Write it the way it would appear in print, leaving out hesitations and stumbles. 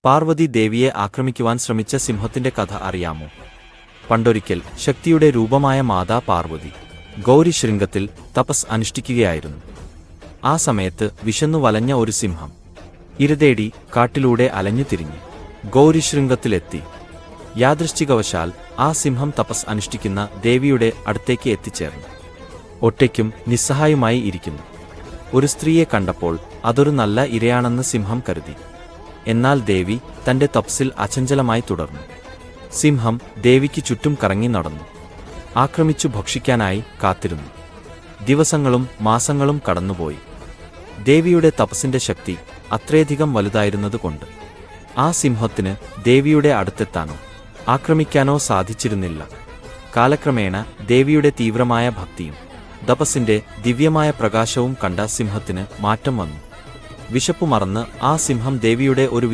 പാർവതി ദേവിയെ ആക്രമിക്കുവാൻ ശ്രമിച്ച സിംഹത്തിന്റെ കഥ അറിയാമോ? പണ്ടൊരിക്കൽ ശക്തിയുടെ രൂപമായ മാതാ പാർവതി ഗൗരിശൃംഗത്തിൽ തപസ് അനുഷ്ഠിക്കുകയായിരുന്നു. ആ സമയത്ത് വിശന്നു വലഞ്ഞ ഒരു സിംഹം ഇരതേടി കാട്ടിലൂടെ അലഞ്ഞു തിരിഞ്ഞ് ഗൗരിശൃംഗത്തിലെത്തി. യാദൃശ്ചികവശാൽ ആ സിംഹം തപസ് അനുഷ്ഠിക്കുന്ന ദേവിയുടെ അടുത്തേക്ക് എത്തിച്ചേർന്നു. ഒറ്റയ്ക്കും നിസ്സഹായമായി ഇരിക്കുന്നു ഒരു സ്ത്രീയെ കണ്ടപ്പോൾ അതൊരു നല്ല ഇരയാണെന്ന് സിംഹം കരുതി. എന്നാൽ ദേവി തന്റെ തപസ്സിൽ അചഞ്ചലമായി തുടർന്നു. സിംഹം ദേവിക്ക് ചുറ്റും കറങ്ങി നടന്നു, ആക്രമിച്ചു ഭക്ഷിക്കാനായി കാത്തിരുന്നു. ദിവസങ്ങളും മാസങ്ങളും കടന്നുപോയി. ദേവിയുടെ തപസ്സിന്റെ ശക്തി അത്രയധികം വലുതായിരുന്നതുകൊണ്ട് ആ സിംഹത്തിന് ദേവിയുടെ അടുത്തെത്താനോ ആക്രമിക്കാനോ സാധിച്ചിരുന്നില്ല. കാലക്രമേണ ദേവിയുടെ തീവ്രമായ ഭക്തിയും തപസ്സിന്റെ ദിവ്യമായ പ്രകാശവും കണ്ട സിംഹത്തിന് മാറ്റം വന്നു. വിശപ്പു മറന്ന് ആ സിംഹം ദേവിയുടെ ഒരു